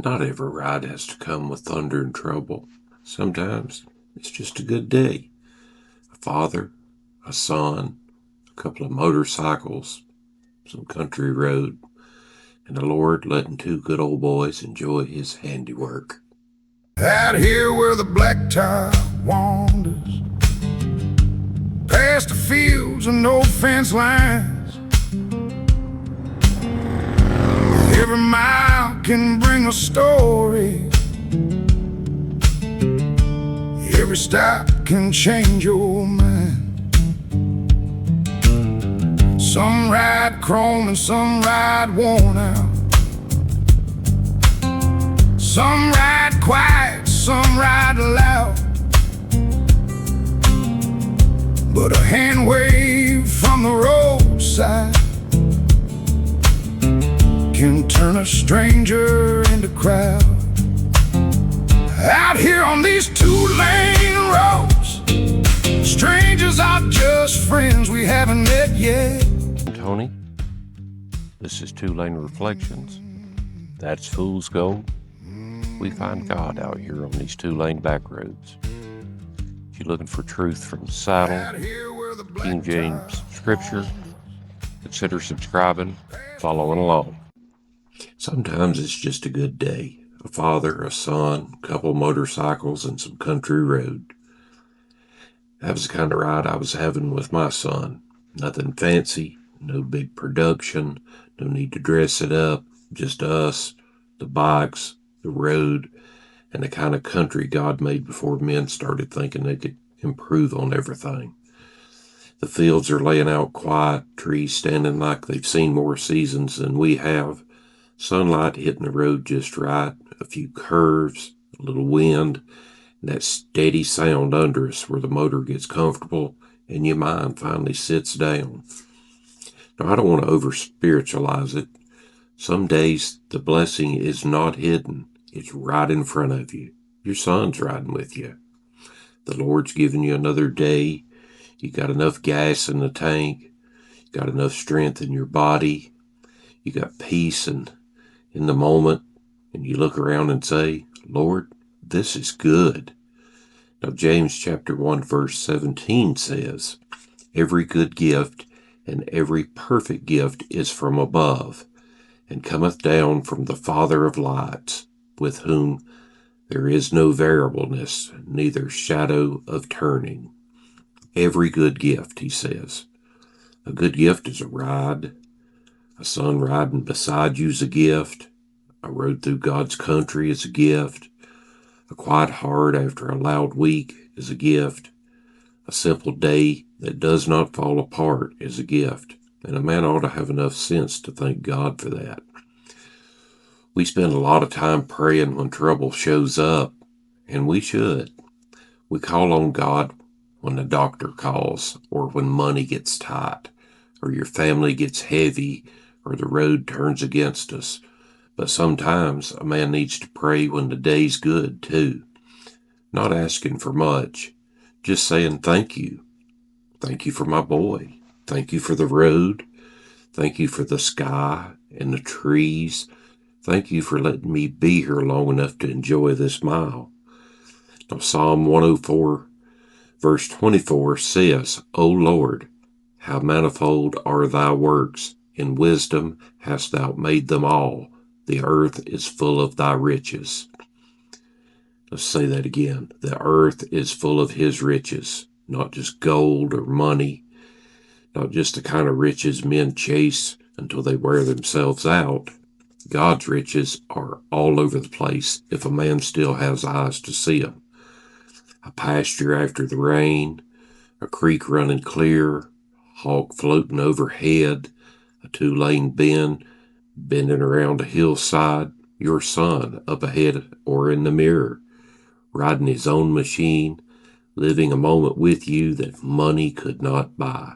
Not every ride has to come with thunder and trouble. Sometimes it's just a good day. A father, a son, a couple of motorcycles, some country road, and the Lord letting two good old boys enjoy his handiwork. Out here where the black tie wanders, past the fields and no fence lines, every mile can bring a story. Every stop can change your mind. Some ride chrome and some ride worn out. Some ride quiet, some ride loud. But a hand wave from the roadside can turn a stranger into crowd. Out here on these two-lane roads, strangers are just friends we haven't met yet. I'm Tony. This is Two Lane Reflections. That's fool's gold. We find God out here on these two-lane back roads. If you're looking for truth from the saddle, King James Scripture, consider subscribing, following along. Sometimes it's just a good day. A father, a son, a couple motorcycles, and some country road. That was the kind of ride I was having with my son. Nothing fancy, no big production, no need to dress it up, just us, the bikes, the road, and the kind of country God made before men started thinking they could improve on everything. The fields are laying out quiet, trees standing like they've seen more seasons than we have, sunlight hitting the road just right, a few curves, a little wind, and that steady sound under us where the motor gets comfortable and your mind finally sits down. Now, I don't want to over-spiritualize it. Some days the blessing is not hidden. It's right in front of you. Your son's riding with you. The Lord's giving you another day. You got enough gas in the tank. You got enough strength in your body. You got peace in the moment. And you look around and say, Lord, this is good. Now, James chapter 1, verse 17 says, every good gift and every perfect gift is from above, and cometh down from the Father of lights, with whom there is no variableness, neither shadow of turning. Every good gift, he says. A good gift is a ride. A son riding beside you is a gift. A road through God's country is a gift. A quiet heart after a loud week is a gift. A simple day that does not fall apart is a gift. And a man ought to have enough sense to thank God for that. We spend a lot of time praying when trouble shows up, and we should. We call on God when the doctor calls, or when money gets tight, or your family gets heavy, or the road turns against us. But sometimes a man needs to pray when the day's good, too. Not asking for much, just saying thank you. Thank you for my boy. Thank you for the road. Thank you for the sky and the trees. Thank you for letting me be here long enough to enjoy this mile. Now, Psalm 104, verse 24 says, O Lord, how manifold are thy works. In wisdom hast thou made them all. The earth is full of thy riches. Let's say that again. The earth is full of his riches, not just gold or money, not just the kind of riches men chase until they wear themselves out. God's riches are all over the place if a man still has eyes to see them. A pasture after the rain, a creek running clear, hawk floating overhead, a two-lane bend bending around a hillside, your son up ahead or in the mirror, riding his own machine, living a moment with you that money could not buy.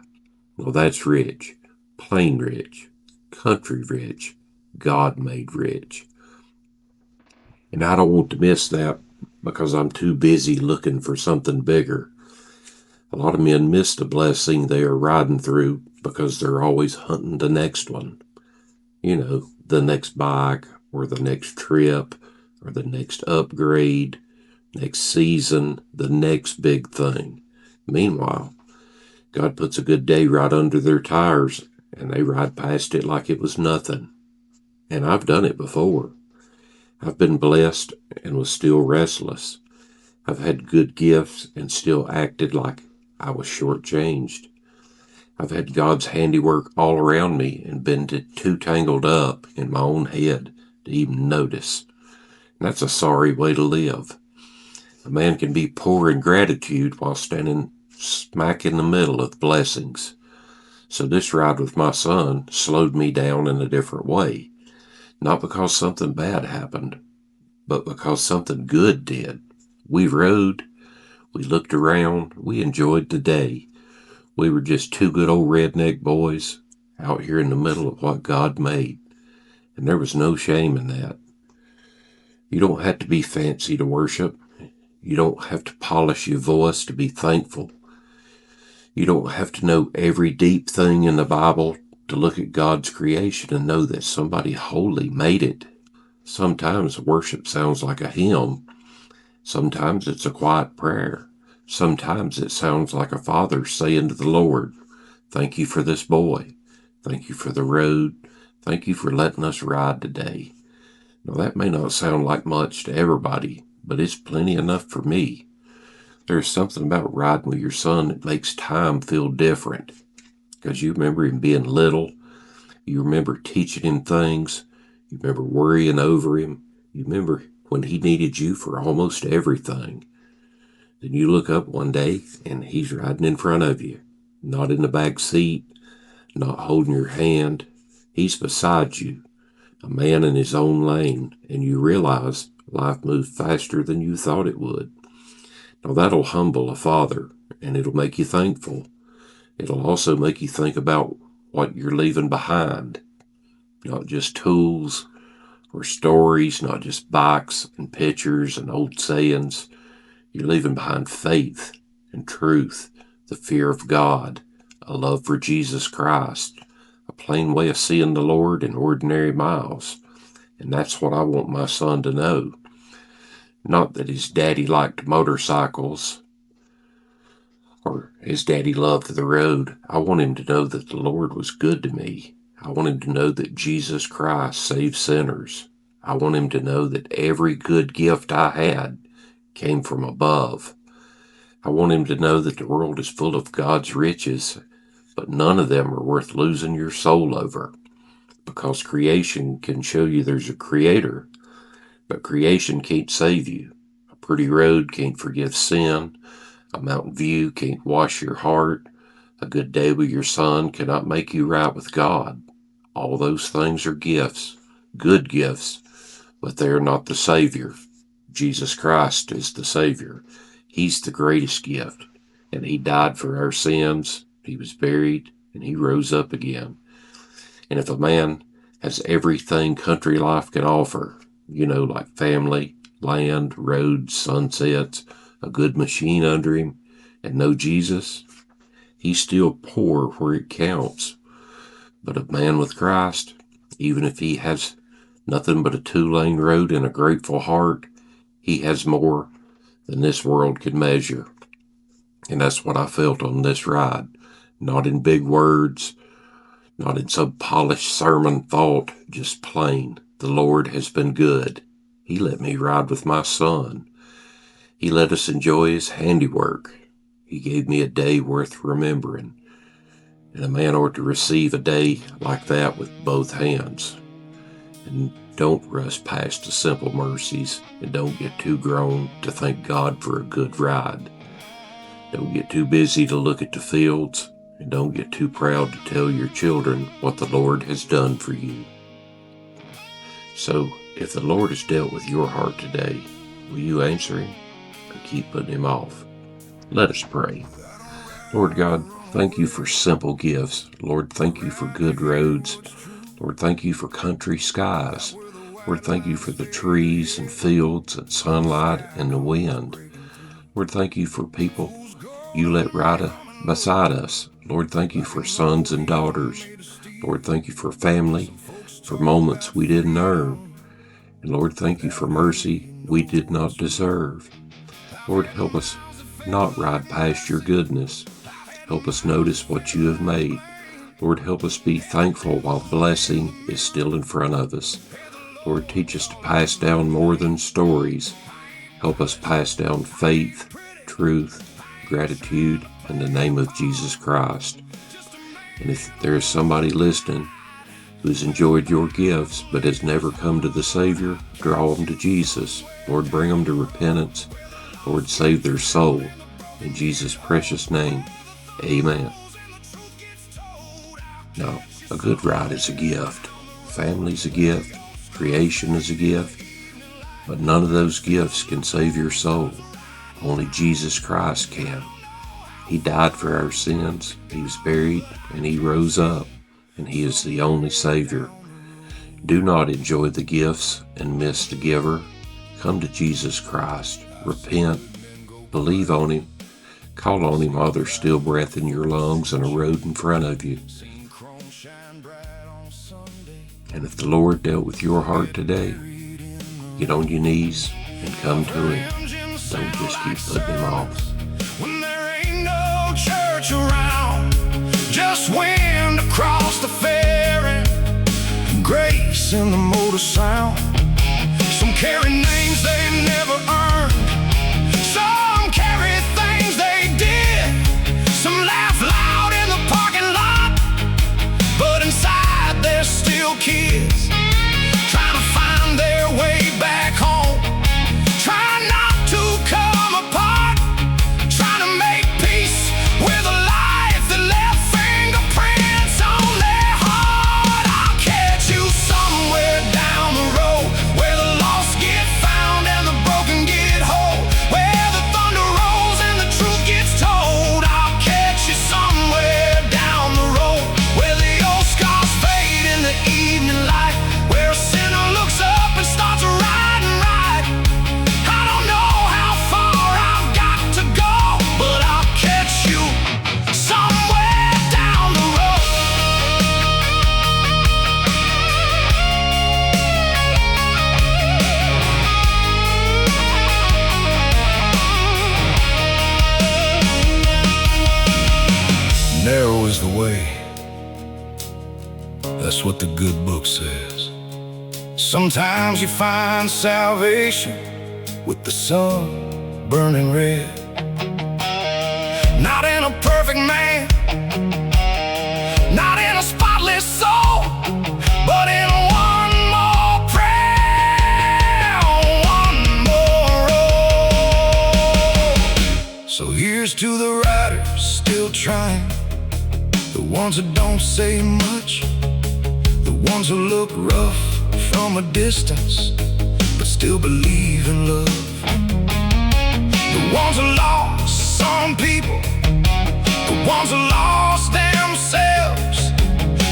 Well, that's rich, plain rich, country rich, God-made rich. And I don't want to miss that because I'm too busy looking for something bigger. A lot of men miss the blessing they are riding through because they're always hunting the next one. You know, the next bike or the next trip or the next upgrade, next season, the next big thing. Meanwhile, God puts a good day right under their tires, and they ride past it like it was nothing. And I've done it before. I've been blessed and was still restless. I've had good gifts and still acted like I was shortchanged. I've had God's handiwork all around me and been too tangled up in my own head to even notice. And that's a sorry way to live. A man can be poor in gratitude while standing smack in the middle of blessings. So this ride with my son slowed me down in a different way. Not because something bad happened, but because something good did. We rode, we looked around, we enjoyed the day. We were just two good old redneck boys out here in the middle of what God made. And there was no shame in that. You don't have to be fancy to worship. You don't have to polish your voice to be thankful. You don't have to know every deep thing in the Bible to look at God's creation and know that somebody holy made it. Sometimes worship sounds like a hymn. Sometimes it's a quiet prayer. Sometimes it sounds like a father saying to the Lord, "Thank you for this boy. Thank you for the road. Thank you for letting us ride today." Now that may not sound like much to everybody, but it's plenty enough for me. There's something about riding with your son that makes time feel different. Because you remember him being little. You remember teaching him things. You remember worrying over him. You remember when he needed you for almost everything. Then you look up one day and he's riding in front of you. Not in the back seat. Not holding your hand. He's beside you. A man in his own lane. And you realize life moved faster than you thought it would. Now that'll humble a father, and it'll make you thankful. It'll also make you think about what you're leaving behind. Not just tools or stories, not just bikes and pictures and old sayings. You're leaving behind faith and truth, the fear of God, a love for Jesus Christ, a plain way of seeing the Lord in ordinary miles. And that's what I want my son to know. Not that his daddy liked motorcycles or his daddy loved the road. I want him to know that the Lord was good to me. I want him to know that Jesus Christ saves sinners. I want him to know that every good gift I had came from above. I want him to know that the world is full of God's riches, but none of them are worth losing your soul over. Because creation can show you there's a creator, but creation can't save you. A pretty road can't forgive sin. A mountain view can't wash your heart. A good day with your son cannot make you right with God. All those things are gifts, good gifts, but they are not the Savior. Jesus Christ is the Savior. He's the greatest gift, and he died for our sins. He was buried, and he rose up again. And if a man has everything country life can offer, like family, land, roads, sunsets, a good machine under him, and no Jesus, he's still poor where it counts. But a man with Christ, even if he has nothing but a 2-lane road and a grateful heart, he has more than this world could measure. And that's what I felt on this ride. Not in big words, not in some polished sermon thought, just plain. The Lord has been good. He let me ride with my son. He let us enjoy his handiwork. He gave me a day worth remembering. And a man ought to receive a day like that with both hands. And don't rush past the simple mercies, and don't get too grown to thank God for a good ride. Don't get too busy to look at the fields, and don't get too proud to tell your children what the Lord has done for you. So, if the Lord has dealt with your heart today, will you answer him or keep putting him off? Let us pray. Lord God, thank you for simple gifts. Lord, thank you for good roads. Lord, thank you for country skies. Lord, thank you for the trees and fields and sunlight and the wind. Lord, thank you for people you let ride beside us. Lord, thank you for sons and daughters. Lord, thank you for family, for moments we didn't earn. And Lord, thank you for mercy we did not deserve. Lord, help us not ride past your goodness. Help us notice what you have made. Lord, help us be thankful while blessing is still in front of us. Lord, teach us to pass down more than stories. Help us pass down faith, truth, gratitude, in the name of Jesus Christ. And if there is somebody listening who's enjoyed your gifts but has never come to the Savior, draw them to Jesus. Lord, bring them to repentance. Lord, save their soul. In Jesus' precious name, amen. Now, a good ride is a gift. Family's a gift. Creation is a gift. But none of those gifts can save your soul. Only Jesus Christ can. He died for our sins. He was buried and he rose up. And he is the only Savior. Do not enjoy the gifts and miss the giver. Come to Jesus Christ. Repent. Believe on him. Call on him while there's still breath in your lungs and a road in front of you. And if the Lord dealt with your heart today, get on your knees and come to him. Don't just keep putting him off. When there ain't no church around, just wind across the ferry, grace in the motor sound. Some carry names they never earned, some carry things they did, some laugh loud in the parking lot, but inside they're still kids, trying to find their way back home, trying not to come apart, trying to make peace with a life that left fingerprints on their heart. I'll catch you somewhere down the road, where the lost get found and the broken get whole, where the thunder rolls and the truth gets told. I'll catch you somewhere down the road, where the old scars fade in the evening light, where a sinner looks up and starts riding right. I don't know how far I've got to go, but I'll catch you somewhere down the road. Narrow is the way, that's what the good book says. Sometimes you find salvation with the sun burning red, not in a perfect man, not in a spotless soul, but in one more prayer, one more roll. So here's to the riders still trying, the ones that don't say much, the ones who look rough from a distance but still believe in love, the ones who lost some people, the ones who lost themselves,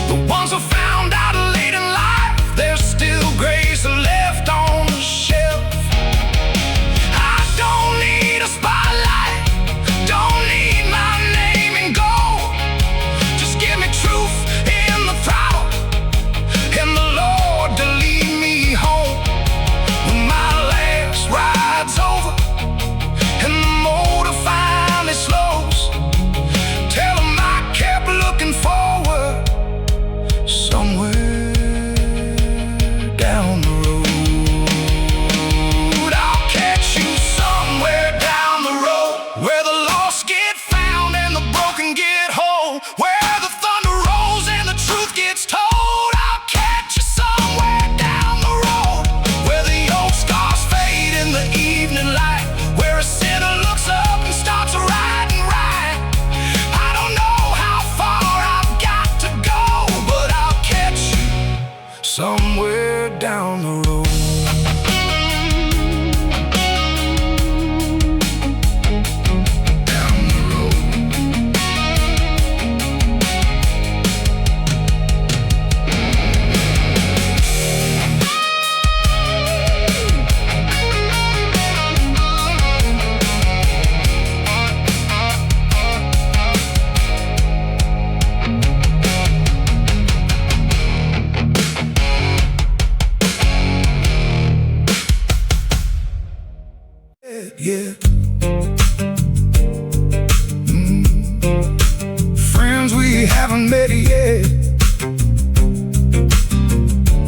the ones who found out late in life there's still grace left on the shelf. I don't need a spotlight, don't need my name in gold, just give me truth in the throttle and the Lord to lead me home. When my last ride's over and the motor finally slows, tell him I kept looking forward. yet. Friends we haven't met yet,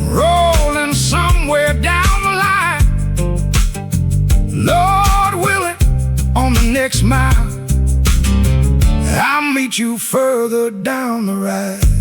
rolling somewhere down the line. Lord willing, on the next mile, I'll meet you further down the ride.